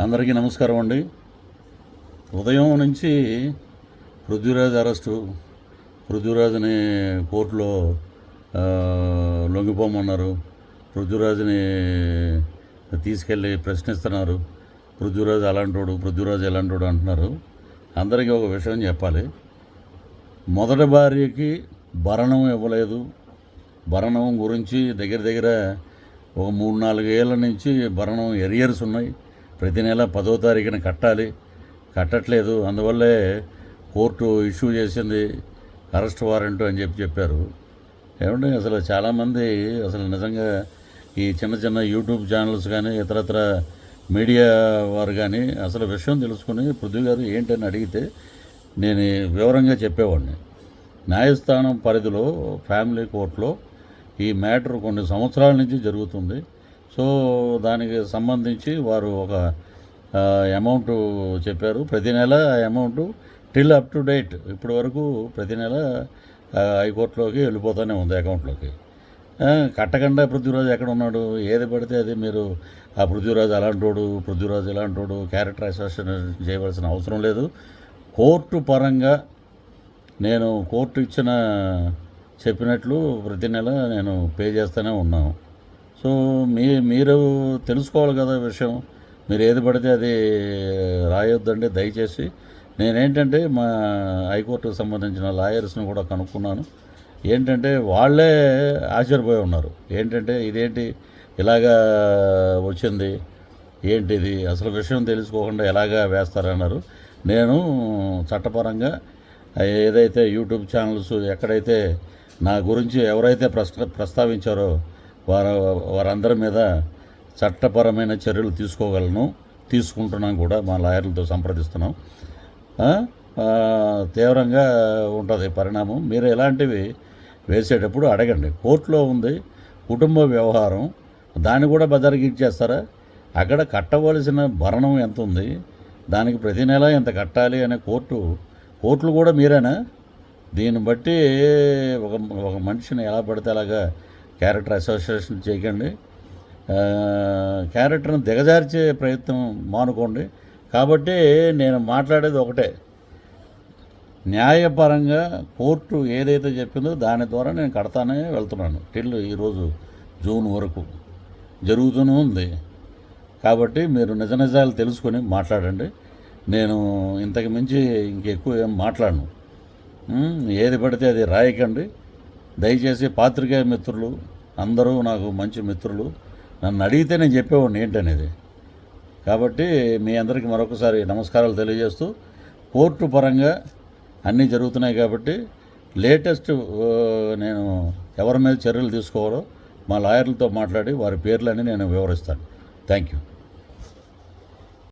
అందరికీ నమస్కారం అండి. ఉదయం నుంచి పృథ్వీరాజ్ అరెస్టు, పృథ్వీరాజ్ని కోర్టులో లొంగిపోమన్నారు, పృథ్వీరాజ్ని తీసుకెళ్ళి ప్రశ్నిస్తున్నారు. పృథ్వీరాజ్ అలాంటోడు, పృథ్వీరాజ్ ఎలాంటోడు అంటున్నారు. అందరికీ ఒక విషయం చెప్పాలి. మొదటి భార్యకి భరణం ఇవ్వలేదు. భరణం గురించి దగ్గర ఒక 3-4 ఏళ్ళ నుంచి భరణం ఎరియర్స్ ఉన్నాయి. ప్రతి నెల 10వ తారీఖున కట్టాలి, కట్టట్లేదు. అందువల్లే కోర్టు ఇష్యూ చేసింది అరెస్ట్ వారెంట్ అని చెప్పారు. ఏమంటే అసలు చాలామంది అసలు నిజంగా ఈ చిన్న యూట్యూబ్ ఛానల్స్ కానీ ఇతరత్ర మీడియా వారు కానీ అసలు విషయం తెలుసుకుని పృథ్వీ గారు ఏంటని అడిగితే నేను వివరంగా చెప్పేవాడిని. న్యాయస్థానం పరిధిలో ఫ్యామిలీ కోర్టులో ఈ మ్యాటర్ కొన్ని సంవత్సరాల నుంచి జరుగుతుంది. సో దానికి సంబంధించి వారు ఒక అమౌంట్ చెప్పారు. ప్రతి నెల amount till up to date ఇప్పటి వరకు ప్రతి నెల హైకోర్టులోకి వెళ్ళిపోతూనే ఉంది అకౌంట్లోకి. కట్టకుండా పృథ్వీరాజ్ ఎక్కడ ఉన్నాడు? ఏది పడితే అది మీరు ఆ పృథ్వీరాజ్ ఎలాంటోడు క్యారెక్టర్ అసోసియేషన్ చేయవలసిన అవసరం లేదు. కోర్టు పరంగా నేను కోర్టు ఇచ్చిన చెప్పినట్లు ప్రతి నెల నేను పే చేస్తూనే ఉన్నాను. సో మీరు తెలుసుకోవాలి కదా విషయం. మీరు ఏది పడితే అది రాయొద్దండి దయచేసి. నేనేంటంటే మా హైకోర్టుకు సంబంధించిన లాయర్స్ని కూడా కనుక్కున్నాను. ఏంటంటే వాళ్ళే ఆశ్చర్యపోయి ఉన్నారు. ఏంటంటే ఇదేంటి ఇలాగా వచ్చింది, ఏంటిది అసలు విషయం తెలుసుకోకుండా ఎలాగా వేస్తారన్నారు. నేను చట్టపరంగా ఏదైతే యూట్యూబ్ ఛానల్స్ ఎక్కడైతే నా గురించి ఎవరైతే ప్రస్తావించారో వారందరి మీద చట్టపరమైన చర్యలు తీసుకుంటున్నాం కూడా. మా లాయర్లతో సంప్రదిస్తున్నాం. తీవ్రంగా ఉంటుంది పరిణామం. మీరు ఎలాంటివి వేసేటప్పుడు అడగండి. కోర్టులో ఉంది కుటుంబ వ్యవహారం, దాన్ని కూడా బదరిగిచ్చేస్తారా? అక్కడ కట్టవలసిన భరణం ఎంత ఉంది, దానికి ప్రతి నెల ఎంత కట్టాలి అనే కోర్టులు కూడా మీరేనా? దీన్ని బట్టి ఒక మనిషిని ఎలా పడితే అలాగా క్యారెక్టర్ అసోసియేషన్ చేయకండి. క్యారెక్టర్ని దిగజార్చే ప్రయత్నం మానుకోండి. కాబట్టి నేను మాట్లాడేది ఒకటే, న్యాయపరంగా కోర్టు ఏదైతే చెప్పిందో దాని ద్వారా నేను కడతానే వెళ్తున్నాను. టిల్ ఈరోజు జూన్ వరకు జరుగుతూనే ఉంది. కాబట్టి మీరు నిజాలు తెలుసుకొని మాట్లాడండి. నేను ఇంతకు మించి ఇంకెక్కువ ఏం మాట్లాడను. ఏది పడితే అది రాయకండి దయచేసి. పాత్రికేయ మిత్రులు అందరూ నాకు మంచి మిత్రులు. నన్ను అడిగితే నేను చెప్పేవాడిని ఏంటనేది. కాబట్టి మీ అందరికీ మరొకసారి నమస్కారాలు తెలియజేస్తూ, కోర్టు పరంగా అన్నీ జరుగుతున్నాయి కాబట్టి లేటెస్ట్ నేను ఎవరి మీద చర్యలు తీసుకోవాలో మా లాయర్లతో మాట్లాడి వారి పేర్లన్నీ నేను వివరిస్తాను. Thank you.